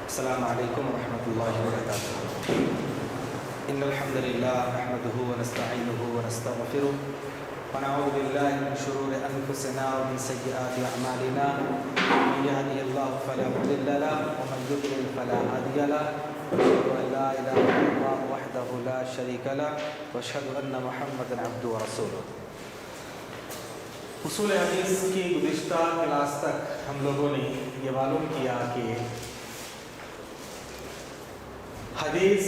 السلام علیکم ورحمۃ اللہ وبرکاتہ۔ ان الحمد للہ نحمده ونستعینه ونستغفره ونعوذ باللہ من شرور انفسنا ومن سیئات اعمالنا، من يهده الله فلا مضل له ومن يضلل فلا هادي له، واشهد ان لا اله الا الله وحده لا شريك له واشهد ان محمدا عبده ورسوله۔ اصول حدیث کی گزشتہ کلاس تک ہم لوگوں نے یہ معلوم کیا کہ حدیث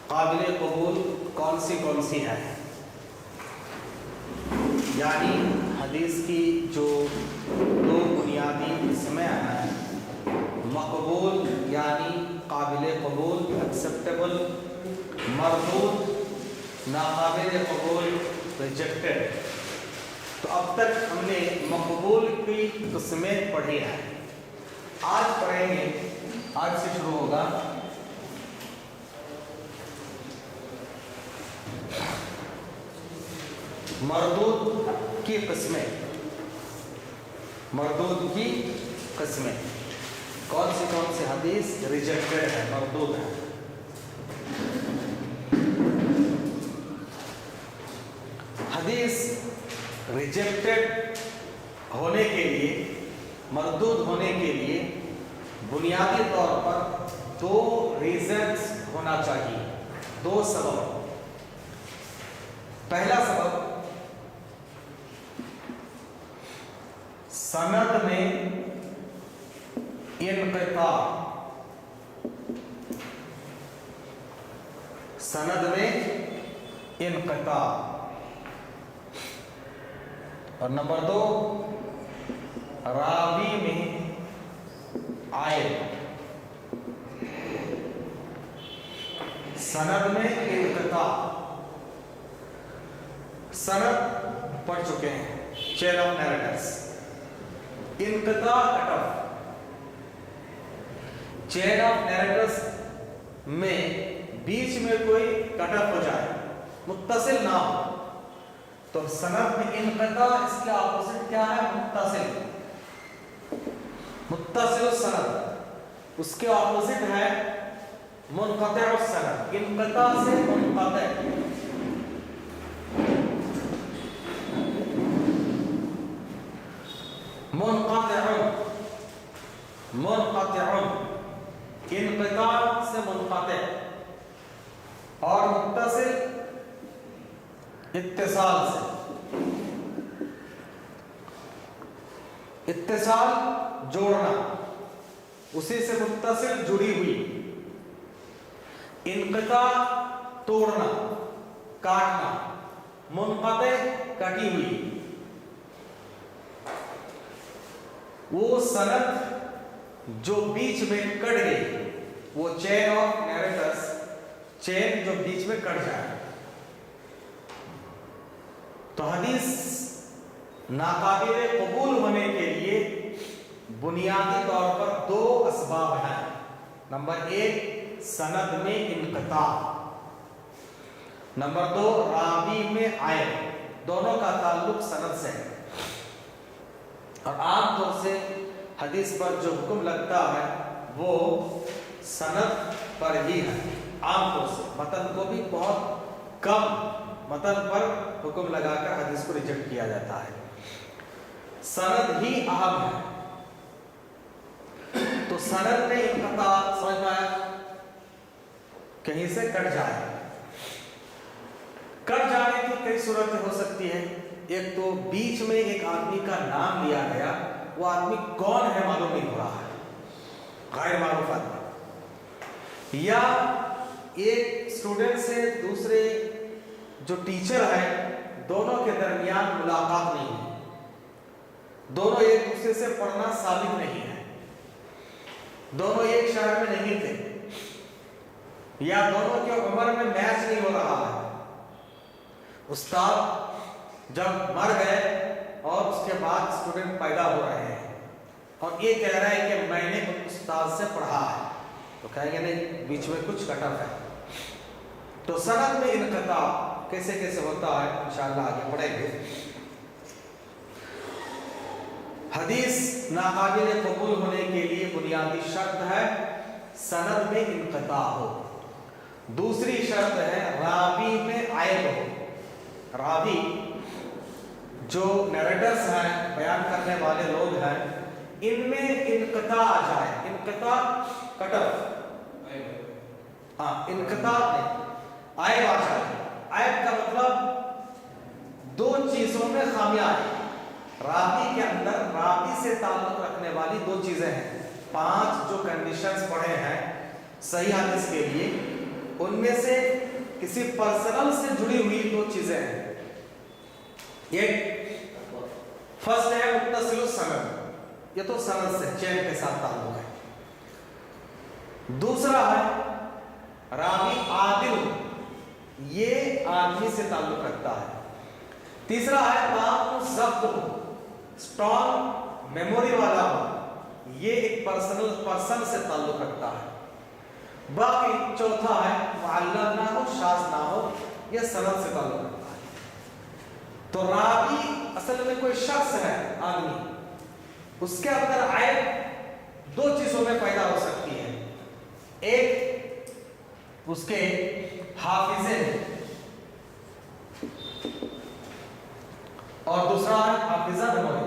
قابل قبول کون سی ہے، یعنی حدیث کی جو دو بنیادی قسمیں ہیں، مقبول یعنی قابل قبول ایکسیپٹیبل، مردود ناقابل قبول ریجیکٹڈ۔ تو اب تک ہم نے مقبول کی قسمیں پڑھی ہیں، آج پڑھیں گے، آج سے شروع ہوگا مردود کی قسمیں۔ مردود کی قسمیں کون سی حدیث ریجیکٹڈ ہے، مردود ہے۔ حدیث ریجیکٹڈ ہونے کے لیے، مردود ہونے کے لیے بنیادی طور پر دو ریزنز ہونا چاہیے، دو سبب۔ پہلا سبب، سند میں انقطاع، سند میں انقطاع، اور نمبر دو، راوی میں عیب۔ سند میں انقطاع، سند پڑھ چکے ہیں، چین آف نیریٹرز۔ انقطاع cut off, chain of narrators میں بیچ میں کوئی کٹ آف ہو جائے، متصل نہ ہو، تو سند میں انقطاع، اس کے اپوزٹ کیا ہے؟ متصل۔ متصل السند، اس کے اپوزٹ ہے منقطع السند، انقطاع سے منقطع۔ منقطع، انقطاع سے منقطع، اور متصل اتصال سے۔ اتصال جوڑنا، اسی سے متصل جڑی ہوئی۔ انقطاع توڑنا، کاٹنا، منقطع کٹی ہوئی۔ وہ سند جو بیچ میں کٹ گئی، وہ چین آف نیریٹرز، چین جو بیچ میں کٹ جائے۔ تو حدیث ناقابل قبول ہونے کے لیے بنیادی طور پر دو اسباب ہیں۔ نمبر ایک، سند میں انقطاع، نمبر دو، راوی میں عیب۔ دونوں کا تعلق سند سے ہے، اور عام طور سے حدیث پر جو حکم لگتا ہے وہ سند پر ہی ہے، عام طور سے۔ متن کو بھی بہت کم متن پر حکم لگا کر حدیث کو ریجیکٹ کیا جاتا ہے، سند ہی اہم ہے۔ تو سند میں انقطاع، سمجھ میں آیا؟ کہیں سے کٹ جائے۔ کٹ جانے کی کئی صورتیں ہو سکتی ہیں۔ ایک تو بیچ میں ایک آدمی کا نام لیا گیا، وہ آدمی کون ہے معلوم نہیں ہو رہا ہے، غیر معروف آدمی، یا ایک اسٹوڈنٹ سے دوسرے جو ٹیچر ہے، دونوں کے درمیان ملاقات نہیں ہے، دونوں ایک دوسرے سے پڑھنا ثابت نہیں ہے، دونوں ایک شہر میں نہیں تھے، یا دونوں کی عمر میں میچ نہیں ہو رہا ہے۔ استاد جب مر گئے اور اس کے بعد اسٹوڈنٹ پیدا ہو رہے ہیں، اور یہ کہہ رہا ہے کہ میں نے استاد سے پڑھا ہے، تو کہیں گے نہیں، بیچ میں کچھ کٹ آف ہے۔ تو سند میں انقطاع کیسے ہوتا ہے، انشاءاللہ آگے پڑھیں گے۔ हदीस नाकाबिल कबूल होने के लिए बुनियादी शर्त है सनद में इनक़ता हो। दूसरी शर्त है रावी में आयब हो। रावी जो नरेटर्स हैं, बयान करने वाले लोग हैं, इनमें इनक़ता आ जाए। इनक़ता कटअफ, हाँ इनक़ता आयब आ जाए। आयब का मतलब दो चीजों में खामियां है। रावी के अंदर रावी से ताल्लुक रखने वाली दो चीजें हैं। 5 जो कंडीशंस पढ़े हैं सही हदीस के लिए, उनमें से किसी पर्सनल से जुड़ी हुई 2 चीजें हैं। एक फर्स्ट है मुत्तसिल सनद, ये तो सनद से चैन के साथ ताल्लुक है। दूसरा है रावी आदिल, ये आदमी से ताल्लुक रखता है। तीसरा है ताम ज़ब्त, स्ट्रॉन्ग मेमोरी वाला हो, ये एक पर्सन से ताल्लुक रखता है। बाकी चौथा है मुअल्लल ना हो, शाज़ ना हो, ये सनद से ताल्लुक रखता है। तो रावी असल में कोई शख्स है, आदमी, उसके अंदर आयब 2 चीजों में पैदा हो सकती है। एक उसके हाफिजे और दूसरा है हाफिजा मेमोरी,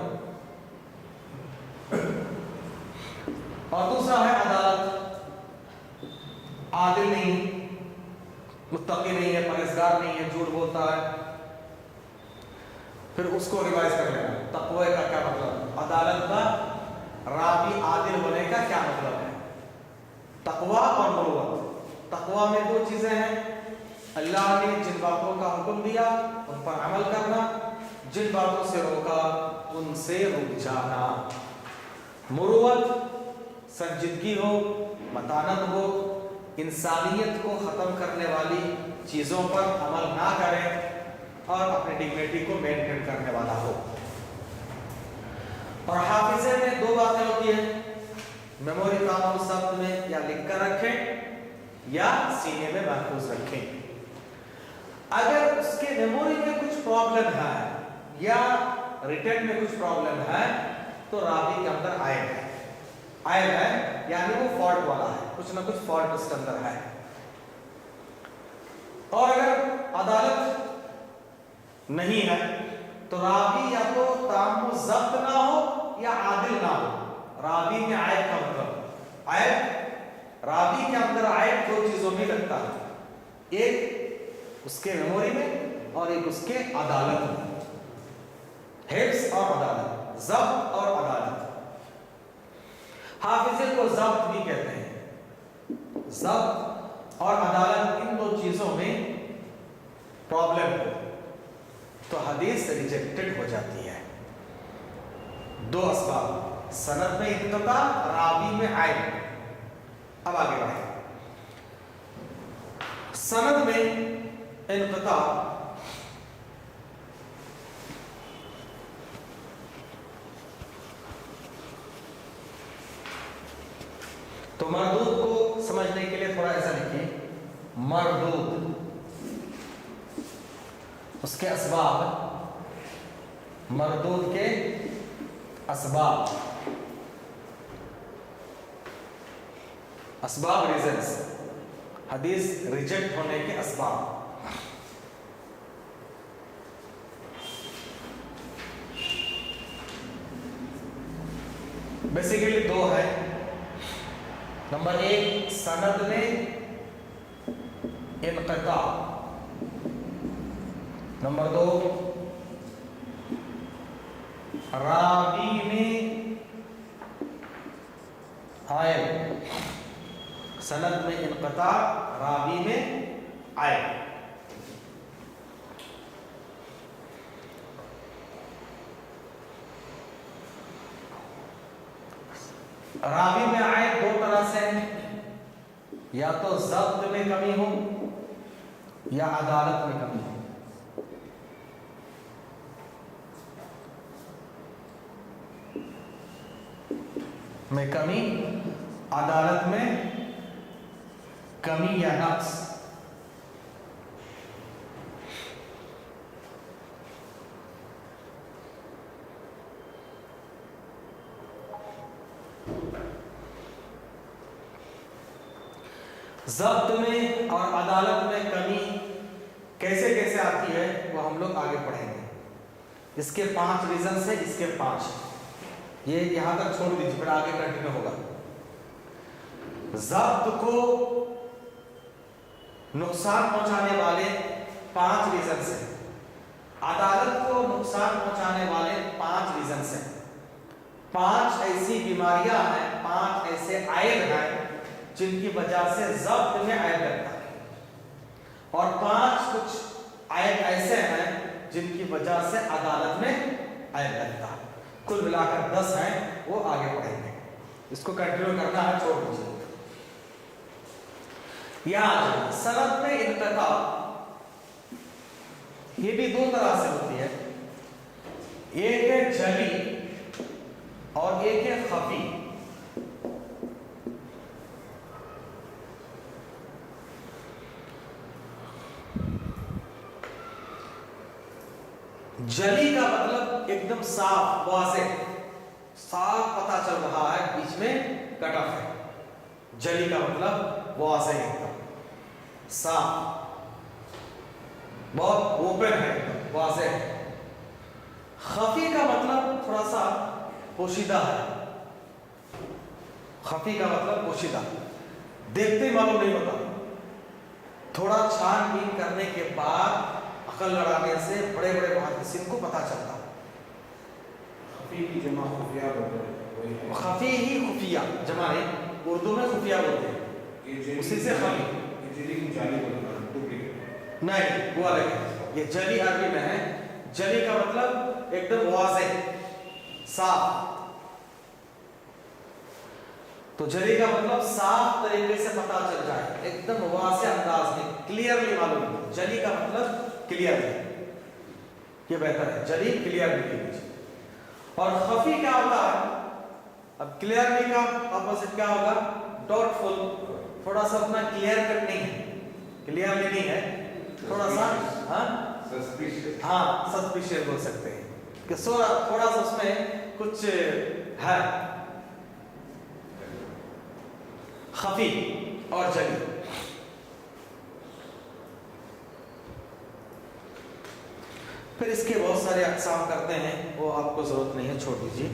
और दूसरा है अदालत। आदिल नहीं, मुत्तकी नहीं है, परहेजगार नहीं है, झूठ बोलता है। फिर उसको रिवाइज कर लेना, तक़वा का क्या मतलब, अदालत का रावी आदिल होने का क्या मतलब है। तक़वा और मुरुवत, तक़वा में 2 चीजें हैं। अल्लाह ने जिन बातों का हुक्म दिया उन पर अमल करना, जिन बातों से रोका उनसे रुक जाना। मुरुवत संजीदगी हो, मतानत हो, इंसानियत को ख़त्म करने वाली चीज़ों पर अमल ना करें और अपनी डिग्निटी को मेंटेन करने वाला हो। और हाफिजे में 2 बातें होती हैं, मेमोरी कानून शब्द में या लिख कर रखें या सीने में महफूज रखें। अगर उसके मेमोरी में कुछ प्रॉब्लम है या रिटर्न में कुछ प्रॉब्लम है तो रावी के अंदर आयब है। आयब है यानी वो फॉल्ट वाला है, कुछ ना कुछ फॉल्ट उसके अंदर है। और अगर अदालत नहीं है तो रावी या तो ताम्मु ज़ब्त ना हो या आदिल ना हो। रावी में आयब का मतलब, आयब रावी के अंदर आयब 2 चीजों में लगता है, एक उसके मेमोरी में और एक उसके अदालत में। हिफ्ज़ और अदालत, ज़ब्त और अदालत। हाफिजे को ज़ब्त भी कहते हैं। ज़ब्त और अदालत, इन 2 चीजों में प्रॉब्लम हो तो हदीस रिजेक्टेड हो जाती है। 2 असबाब, सनद में इनक़ता, रावी में आयब। अब आगे बढ़े। सनद में इनक़ता तो मरदूद को समझने के लिए थोड़ा ऐसा लिखिए, मरदूद, उसके असबाब, मरदूद के असबाब, असबाब रीजंस, हदीस रिजेक्ट होने के असबाब। बेसिकली 2 है। नंबर 1 सनद में इनक़ता, नंबर 2 रावी में आयब। सनद में इनक़ता, रावी में आयब। रावी में आयब 2 तरह से है, या तो ज़ब्त में कमी हो या अदालत में कमी हो। में कमी, अदालत में कमी या नक्स। ضبط میں اور عدالت میں کمی کیسے کیسے آتی ہے وہ ہم لوگ آگے پڑھیں گے. اس کے 5 ریزنز ہیں، اس کے 5. یہ یہاں تک چھوڑ دیجیے، پھر آگے کنٹینیو ہوگا. ضبط کو نقصان پہنچانے والے 5 ریزنز ہیں. عدالت کو نقصان پہنچانے والے 5 ریزنز ہیں. 5 ایسی بیماریاں ہیں، 5 ایسے عیب ہیں جن کی وجہ سے ضبط میں عیب لگتا ہے، اور 5 کچھ عیب ایسے ہیں جن کی وجہ سے عدالت میں عیب لگتا ہے. کل ملا کر 10 ہیں، وہ آگے پڑھیں گے. اس کو کنٹینیو کرنا ہے، چھوڑ دیجیے. یہاں سند میں انقطاع، یہ بھی 2 طرح سے ہوتی ہے. ایک ہے جلی اور ایک ہے خفی. جلی کا مطلب ایک دم صاف واضح، صاف پتہ چل رہا ہے بیچ میں کٹ آف ہے. جلی کا مطلب واضح، ایک دم صاف، بہت اوپن ہے، واضح ہے. خفی کا مطلب تھوڑا سا پوشیدہ ہے. خفی کا مطلب پوشیدہ، دیکھتے ہی معلوم نہیں ہوتا. تھوڑا چھان بین کرنے کے بعد عقل لڑانے سے بڑے بڑے محدثین کو پتہ چلتا. خفی کی جمع خفیہ بولتے ہیں. خفی ہی خفیہ جمع ہے، اردو میں خفیہ بولتے ہیں. اسی سے خفی جلی کی جالی بولتے ہیں، نہیں، وہ الگ ہے. یہ جلی عربی میں ہے. جلی کا مطلب ایک دم واضح، صاف. تو جلی کا مطلب صاف طریقے سے پتہ چل جائے، ایک دم واضح انداز میں، کلیئرلی معلوم ہو. جلی کا مطلب کلیئر ہے، یہ بہتر ہے. جلی کلیئر لکھ لیجیے. اور خفی کیا ہوتا ہے؟ اب کلیئرلی کا اپوزٹ کیا ہوگا؟ ڈاؤٹ فل. تھوڑا سا اتنا کلیئر کٹ نہیں ہے، کلیئرلی نہیں ہے، تھوڑا سا سسپیشیس بول سکتے ہیں کہ تھوڑا سا اس میں کچھ ہے. خفی اور جلی. پھر اس کے بہت سارے اقسام کرتے ہیں، وہ آپ کو ضرورت نہیں ہے، چھوڑ دیجیے.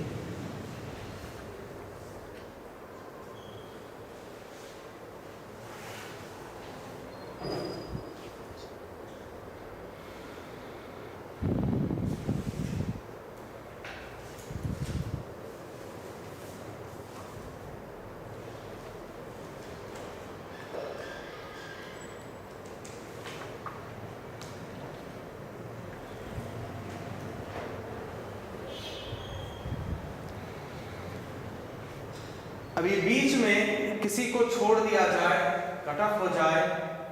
ابھی بیچ میں کسی کو چھوڑ دیا جائے، کٹ آف ہو جائے،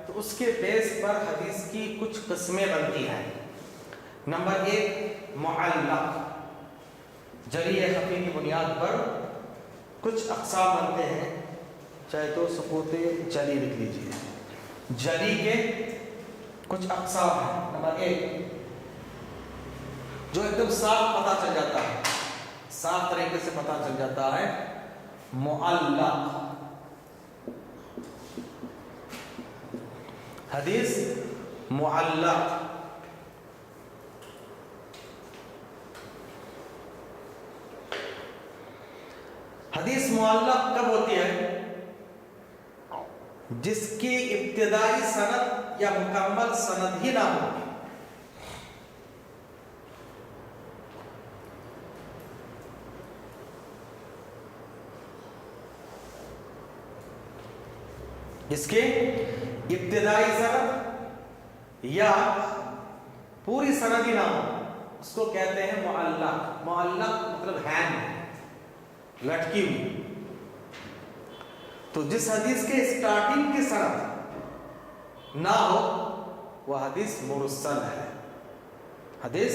تو اس کے بیس پر حدیث کی کچھ قسمیں بنتی ہیں. نمبر 1 معلق، جلی یا خفی کی بنیاد پر کچھ اقسام بنتے ہیں. چاہے تو سقوط جلی لکھ لیجیے. جلی کے کچھ اقسام ہیں. نمبر 1 جو ایک دم صاف پتہ چل جاتا ہے، صاف طریقے سے پتہ چل جاتا ہے، معلق. حدیث معلق. حدیث معلق کب ہوتی ہے؟ جس کی ابتدائی سند یا مکمل سند ہی نہ ہو. اس کے ابتدائی سند یا پوری سند ہی نہ ہو، اس کو کہتے ہیں معلق. معلق مطلب ہینگ، لٹکی ہوئی. تو جس حدیث کے اسٹارٹنگ کی سند نہ ہو وہ حدیث مرسل ہے. حدیث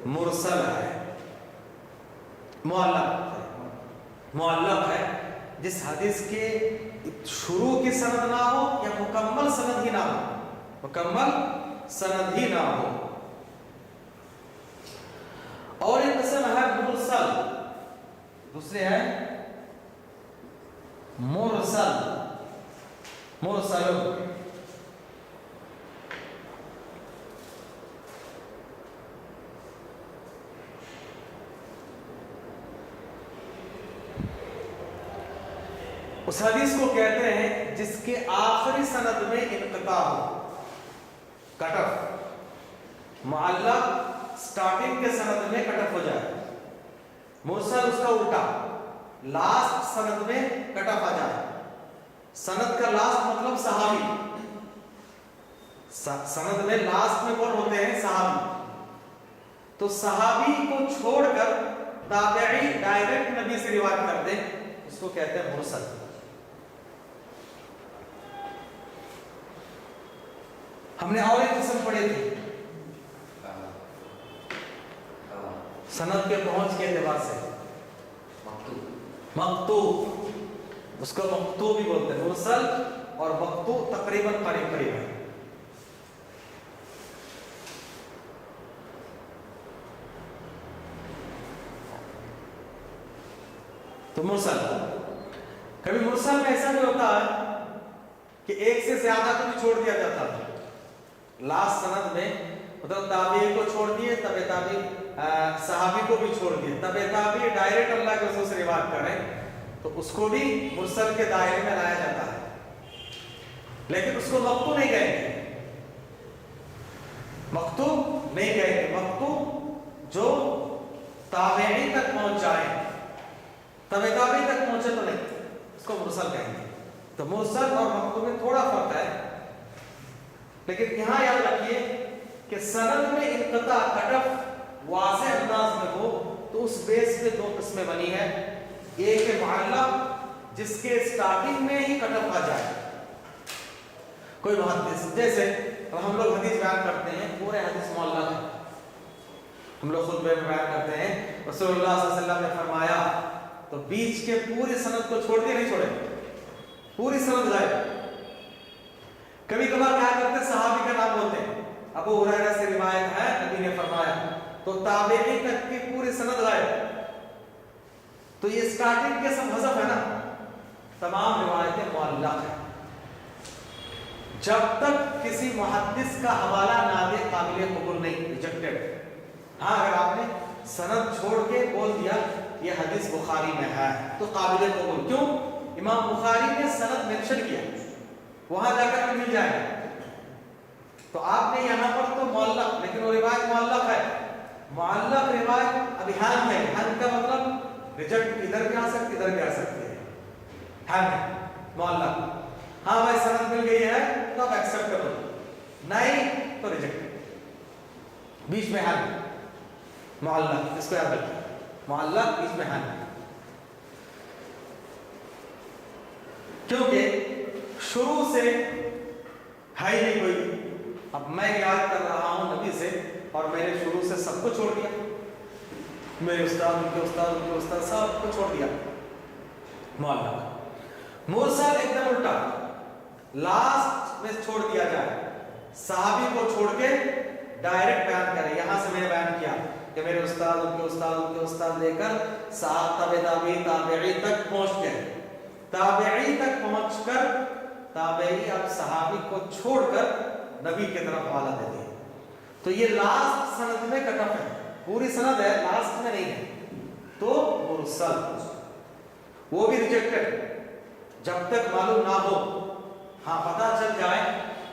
مرسل ہے. معلق ہے جس حدیث کے شروع کی سند نہ ہو یا مکمل سند ہی نہ ہو. مکمل سند ہی نہ ہو. اور ایک قسم ہے مرسل، دوسرے ہے مرسل. मुरसल। उस हदीस को कहते हैं जिसके आखिरी सनद में इनक़ता हो, कट ऑफ। मुअल्लक़ स्टार्टिंग के सनद में कट ऑफ हो जाए, मुरसल उसका उल्टा, लास्ट सनद में कट ऑफ आ जाए। सनद का लास्ट मतलब सहाबी, सनद में लास्ट में कौन होते हैं? सहाबी। तो सहाबी को छोड़कर ताबेई डायरेक्ट नबी से रिवायत कर दे, उसको कहते हैं मुरसल। हमने और एक किस्म पढ़े थे सनद के पहुंच के एतबार से, मक्तूब, उसको मक्तूब भी बोलते हैं। मुरसल और मक्तूब तकरीबन करीब करीब है। तो मुरसल, कभी मुरसल में ऐसा भी होता है कि एक से ज्यादा को भी छोड़ दिया जाता है। लास्ट सनद में मतलब ताबी को छोड़ दिए, तबे ताबी सहाबी को भी छोड़ दिए, तबे ताबी डायरेक्ट अल्लाह के रसूल से रिवायत करें, तो उसको भी मुरसल के दायरे में लाया जाता है। लेकिन उसको मक्तू नहीं कहेंगे, मक्तूब नहीं कहेंगे। मक्तूब जो ताबेई तक पहुंच जाए, तबे ताबी तक पहुंचे तो नहीं, उसको मुरसल कहेंगे। तो मुरसल और मक्तूब में थोड़ा फर्क है, लेकिन यहां याद रखिए कि सनद में इनक़ता, कट ऑफ वाज़ेह अंदाज में हो तो उस बेस पे दो किस्में बनी है। एक है मुअल्लक़ जिसके स्टार्टिंग में ही कट ऑफ आ जाए, कोई मुहद्दिस, जैसे हम लोग हदीस बयान करते हैं, पूरे हदीस मुअल्लक़ है, हम लोग खुतबे में बयान करते हैं रसूलुल्लाह सल्लल्लाहु अलैहि वसल्लम ने फरमाया, तो बीच के पूरे सनद को छोड़ दिया, नहीं छोड़े, पूरी सनद गायब। कभी कभार क्या करते हैं, सहाबी का नाम बोलते हैं, अबू हुरैरा से रिवायत है नबी ने फरमाया, तो ताबेई तक की पूरी सनद गायब। तो ये स्टार्टिंग के सब हज़फ है ना, तमाम रिवायतें मुअल्लक़ है। जब तक किसी मुहद्दिस का हवाला ना दे काबिल कबूल नहीं, रिजेक्टेड। हाँ, अगर आपने सनद छोड़ के बोल दिया ये हदीस बुखारी में है तो काबिल कबूल। क्यों? इमाम बुखारी ने सनद मेंशन किया, वहां जाकर मिल जाएगा। तो आपने यहां पर तो मुअल्लक़, लेकिन वो रिवायत मुअल्लक़ है। मुअल्लक़ रिवायत अभी हान है, हान का मतलब रिजेक्ट, इधर भी आ सकती, इधर भी आ सकती है, हान है मुअल्लक़। हाँ भाई सनद मिल गई है तो आप एक्सेप्ट करो, नहीं तो रिजेक्ट। बीच में हान मुअल्लक़, इसको याद रखिए, मुअल्लक़ बीच में हान, क्योंकि शुरू से है ही नहीं कोई। अब मैं याद कर रहा हूं नबी से और मैंने शुरू से सबको छोड़ दिया, मेरे उस्ताद, उनके उस्ताद, उनके उस्ताद, सबको छोड़ दिया, मुअल्लक़। मुरसल एकदम उल्टा, लास्ट में छोड़ दिया जाए, सहाबी को छोड़ के डायरेक्ट बयान करें। यहां से मैंने बयान किया कि मेरे उस्ताद, उनके उस्ताद, उनके उस्ताद लेकर साहब तबे ताबी ताबेई तक पहुंच गए। ताबेई तक पहुंचकर ताबेई अब सहाबी को छोड़कर नबी की तरफ हवाला दे दिया। तो ये लास्ट सनद में कट ऑफ है, पूरी सनद है, लास्ट में नहीं है, तो मुरसल, वो भी रिजेक्टेड। जब तक मालूम ना हो, हाँ पता चल जाए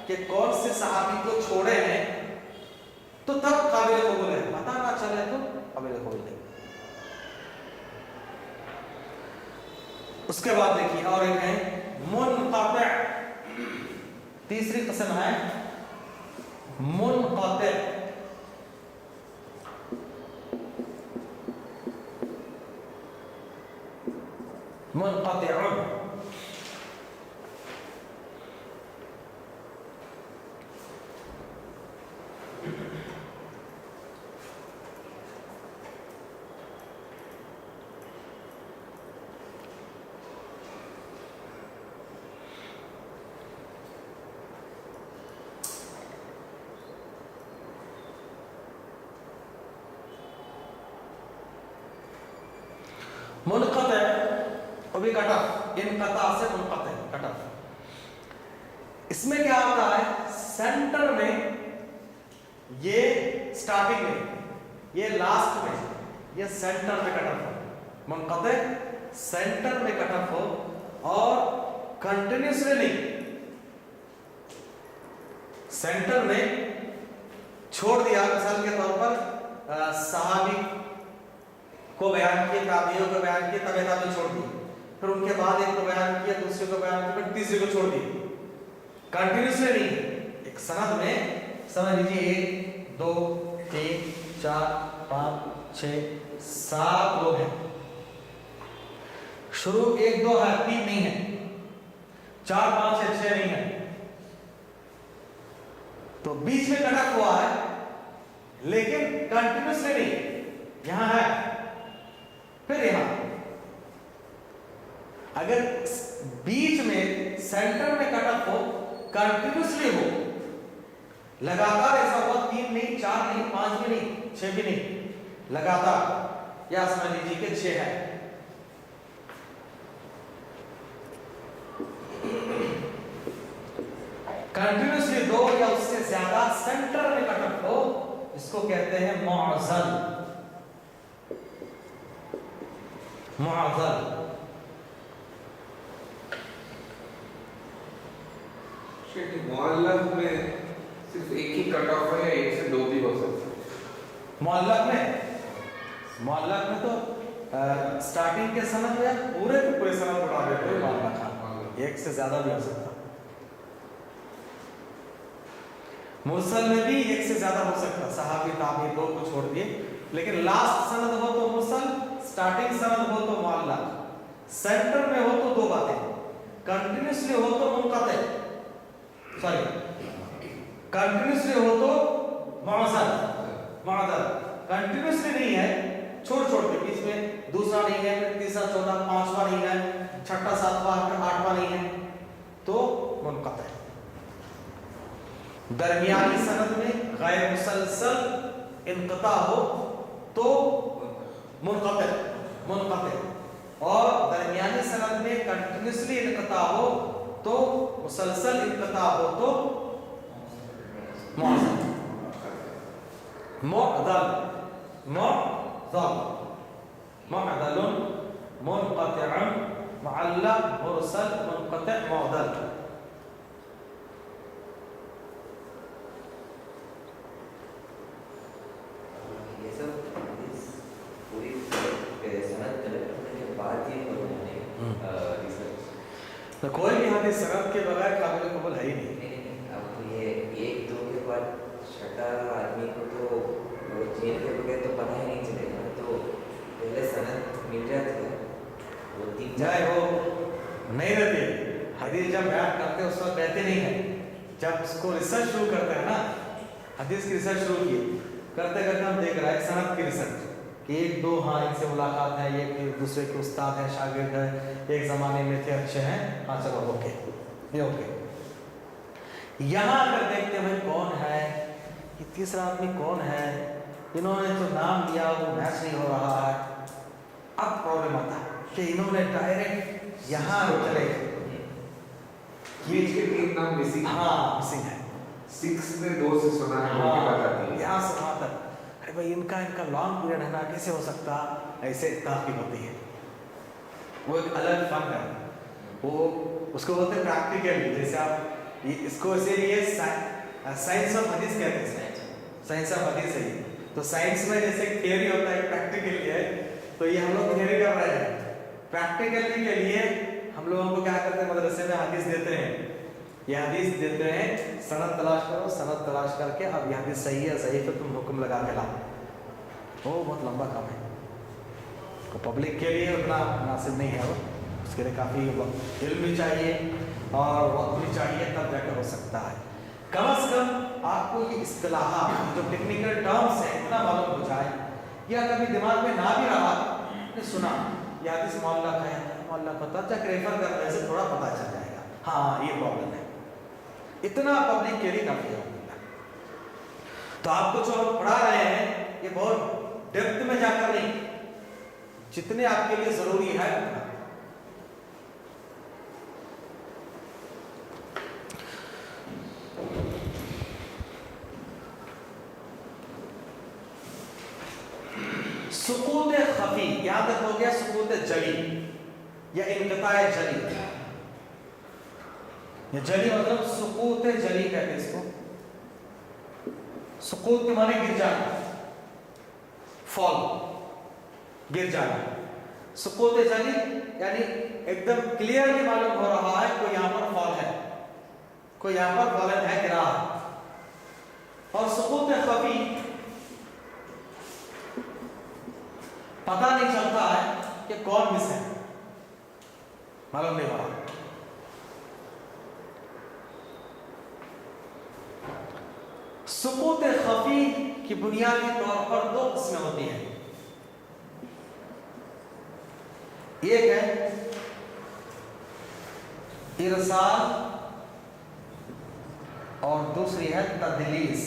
कि कौन से सहाबी को छोड़े हैं तो तब काबिल कबूल है, पता ना चले तो काबिल कबूल नहीं। उसके बाद देखिए और एक है मुनक़ति', तीसरी किस्म है मुनक़ति'। मुनक़ति'उन, मुनक़ति' वो भी कट ऑफ, इनक़ता से मुनक़ति' कट ऑफ। इसमें क्या होता है, सेंटर में ये स्टार्टिंग में, ये लास्ट में, ये सेंटर में कट ऑफ हो, मुनक़ते सेंटर में कट ऑफ हो और कंटिन्यूसली नहीं, सेंटर में छोड़ दिया। मिसाल के तौर पर सहाबी को बयान किए, ताबीओं को बयान किए, तबे ताबी छोड़ दिए, फिर उनके बाद एक को बयान किया, दूसरे को बयान किया, फिर तीसरे को छोड़ दिए, कंटिन्यूसली नहीं। एक सनद में समझ लीजिए 1 2 3 4 5 6 7 लोग हैं, शुरू 1 2 है, 3 नहीं है, 4 5 6 नहीं है, तो बीच में कटक हुआ है लेकिन कंटिन्यूसली नहीं, यहां है फिर यहां। अगर बीच में सेंटर में कटअप हो, कंटिन्यूसली हो, लगातार ऐसा हुआ, 3 नहीं 4 नहीं 5 भी नहीं 6 भी नहीं, लगातार, या समझ लीजिए कि 6 है। कंटिन्यूसली 2 या उससे ज्यादा सेंटर में कटअप हो, इसको कहते हैं मुअज़्ज़ल। मुअज़्ज़ल मुअल्लक़ में सिर्फ एक ही कट ऑफ है या एक से 2 भी हो सकता है? मुअल्लक़ में तो स्टार्टिंग के सनद में पूरे के पूरे सनद उठा देते हैं मुअल्लक़, एक से ज्यादा भी हो सकता। मुरसल में भी एक से ज्यादा हो सकता, सहाबी ताबी 2 को छोड़ दिए, लेकिन लास्ट सनद हो तो मुरसल, स्टार्टिंग सनद हो तो मुअल्लक़, सेंटर में हो तो 2 बातें, कंटिन्यूसली हो तो मुनक़ते, सॉरी कंटिन्यूसली हो तो मुअज़्ज़ल, कंटिन्यूसली नहीं है, छोड़ के बीच में दूसरा नहीं है, फिर तीसरा चौथा पांचवा नहीं है, छठा सातवां आठवां नहीं है, तो मुनक़ते। दरमियानी सनद में गैर मुसलसल इनक़ता हो तो मुनक़ते, और दरमियानी सनद में कंटिन्यूसली इनक़ता हो तो मुसलसल इनक़ता हो तो मुअज़्ज़ल। मुअज़्ज़ल मुनक़तिअन मुअल्लक़ मुरसल मुनक़ति मुअज़्ज़ल। तो कोई भी हदीस सनद के बगैर काबिल कबूल है ही नहीं। अब तो ये 1 2 के बाद छठा आदमी को तो चेन के बगैर तो पता ही नहीं चलेगा, तो पहले सनद मिल जाती है, वो 3 चाहे वो नहीं रहती, हदीस जब बयान करते हैं उस वक्त कहते नहीं है, जब उसको रिसर्च शुरू करते हैं ना, हदीस की रिसर्च शुरू की, करते हम देख रहे हैं सनद की रिसर्च कि 1 2 हाँ इनसे मुलाकात है, ये एक दूसरे के उस्ताद हैं, शागिर्द है, एक ज़माने में थे, अच्छे हैं, हाँ चलो ओके, ये ओके। यहाँ अगर देखते हैं भाई कौन है ये तीसरा आदमी, कौन है, इन्होंने जो नाम दिया वो मैच नहीं हो रहा है, अब प्रॉब्लम आता है कि इन्होंने डायरेक्ट यहाँ चले बीच के 3 नाम मिसिंग, हाँ मिसिंग है, 6 में 2 से सुना है, उनके बाद आती है यहाँ से वहाँ तक, अरे भाई इनका लॉन्ग पीरियड है ना, कैसे हो सकता, ऐसे तहकीक होती है, वो एक अलग फन है, वो उसको बोलते हैं प्रैक्टिकल। जैसे आप इसको इसीलिए साइंस ऑफ हदीस कहते हैं, साइंस ऑफ हदीस है। तो साइंस में जैसे थियरी होता है, प्रैक्टिकल है, तो ये हम लोग थियरी कर रहे हैं, प्रैक्टिकली के लिए हम लोगों को क्या करते हैं, मदरसे में हदीस देते हैं, ये हदीस देते हैं, सनद तलाश करो, सनद तलाश करके अब ये हदीस सही है, सही तो तुम हुक्म लगा के लाओ, वो बहुत लंबा काम है, तो पब्लिक के लिए उतना मुनासिब नहीं है वो, उसके लिए काफ़ी इल्म भी चाहिए और वक्त भी चाहिए, तब जाकर हो सकता है। कम से कम आपको ये इस्तिलाहात जो टेक्निकल टर्म्स हैं इतना मालूम हो जाए, या कभी दिमाग में ना भी रहा, ने सुना ये हदीस मुअल्लक़ है, मुअल्लक़ पता जाकर रेफर करने से थोड़ा पता चल जाएगा, हाँ ये प्रॉब्लम है, इतना पब्लिक के लिए काफ़ी है। तो आपको जो हम पढ़ा रहे हैं ये बहुत डेप्थ में जाकर नहीं, जितने आपके लिए जरूरी है उतना। खफी, यहां तक हो गया सुकूत जली या इनक़ताए जली। ये जली मतलब सुकूत जली कहते हैं इसको। सुकूत के माने गिर जाना, फॉल, गिर जाना। सुकूत जली यानी एकदम क्लियरली मालूम हो रहा है कोई यहां पर फॉल है, कोई यहां पर फॉलन है, गिरा है। और सुकूत खफी पता नहीं चलता है कि कौन मिस है, मालूम नहीं हो रहा। सुकूत खफी की बुनियादी तौर पर दो किस्में होती हैं। एक है इरसाल और दूसरी है तदलीस।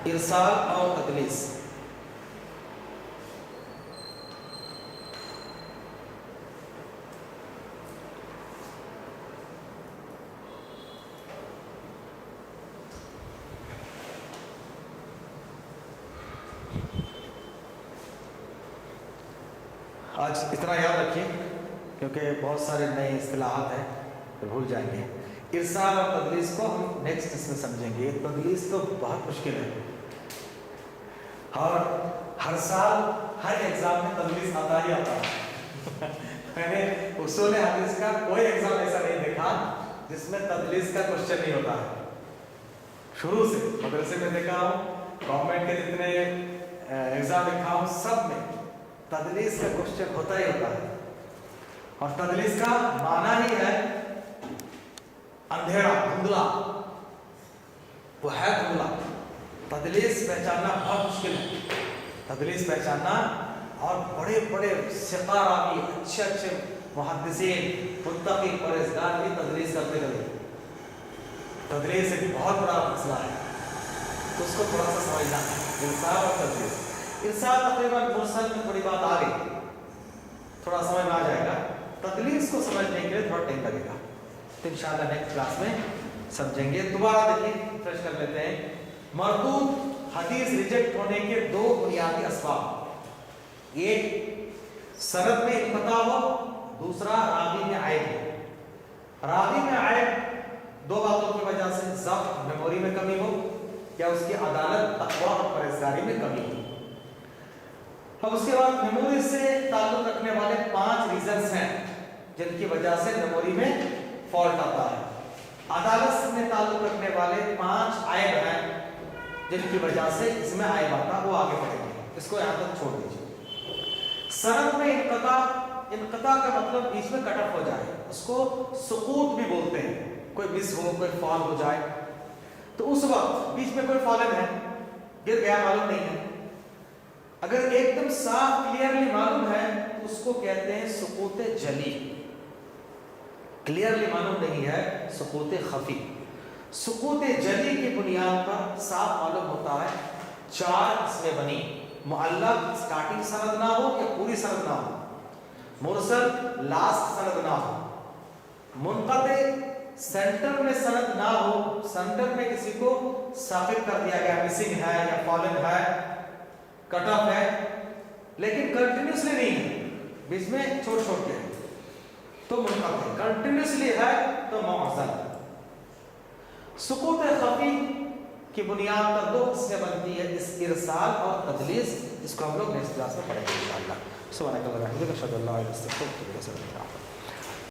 इरसाल और तदलीस। आज इतना याद रखिए क्योंकि बहुत सारे नए इस्तिलाहात हैं तो भूल जाएंगे। इरसाल और तदलीस को हम नेक्स्ट इसमें समझेंगे। तदलीस तो बहुत मुश्किल है और हर साल हर एग्जाम में तदलीस आता ही आता है। मैंने उसूल हदीस का कोई एग्जाम ऐसा नहीं देखा जिसमें तदलीस का क्वेश्चन नहीं होता है। शुरू से मदरसे में देखा हूँ, गवर्नमेंट के जितने एग्जाम देखा हूँ, सब में तदलीस का क्वेश्चन होता ही होता है। और तदलीस का माना ही है अंधेरा, धुंधला, वो है धुंधला। तदलीस पहचानना बहुत मुश्किल है, तदलीस पहचानना। और बड़े बड़े सिक़ा रावी, अच्छे अच्छे मुहद्दिसीन, मुत्तक़ी, परहेज़गार भी तदलीस करते रहे। तदलीस एक बहुत बड़ा मसला है, तो उसको थोड़ा सा समझना है। इरसाल और तदलीस। इरसाल तकरीबन मुरसल में थोड़ी बात आ गई, थोड़ा समझ में आ जाएगा। तदलीस को समझने के लिए थोड़ा टाइम लगेगा, तो इंशाअल्लाह नेक्स्ट क्लास में समझेंगे। दोबारा देखिए, फ्रेश कर लेते हैं। मरदूद हदीस रिजेक्ट होने के दो बुनियादी असबाब, एक सनद में इनक़ता हो, दूसरा रावी में आयब हो। रावी में आयब दो बातों की वजह से, ज़ब्त, मेमोरी में कमी हो, या उसकी अदालत, तक़वा और परहेज़गारी में कमी हो। अब उसके बाद मेमोरी से ताल्लुक रखने वाले 5 रीजंस हैं जिनकी वजह से मेमोरी में फॉल्ट आता है। अदालत में ताल्लुक रखने वाले 5 आयब हैं जिनकी वजह से इसमें आयब आता है, वो आगे पढ़ेंगे, इसको यहाँ तक छोड़ दीजिए। सनद में इनक़ता, इनक़ता का मतलब बीच में कट ऑफ हो जाए, उसको सुकूत भी बोलते हैं। कोई मिस हो, कोई फॉल हो जाए, तो उस वक्त बीच में कोई फॉलन है, गिर गया, मालूम नहीं है। अगर एकदम साफ क्लियरली मालूम है तो उसको कहते हैं सुकूत जली। क्लियरली मालूम नहीं है, सुकूत खफी। सुकूत जली की बुनियाद पर साफ मालूम होता है 4 इसमें बनी। मुअल्लक़ स्टार्टिंग सनद ना हो या पूरी सनद ना हो, मुरसल लास्ट सनद ना हो, मुनक़ते सेंटर में सनद ना हो, सेंटर में किसी को साबित कर दिया गया, मिसिंग है या फॉलन है, कट ऑफ है, लेकिन कंटिन्यूसली नहीं है, बीच में छोड़ छोड़ के, तो मुनक़ते। कंटिन्यूसली है तो मुअज़्ज़ल। सुकूत खफी की बुनियाद पर 2 किस्में बनती है, इस इरसाल और तदलीस, जिसको हम लोग नेक्स्ट क्लास में पढ़ेंगे इंशाअल्लाह। सुब्हानक अल्लाहुम्मा व बिहम्दिक, अशहदु अन ला इलाहा इल्ला अंत, अस्तगफिरुका व अतूबु इलैक।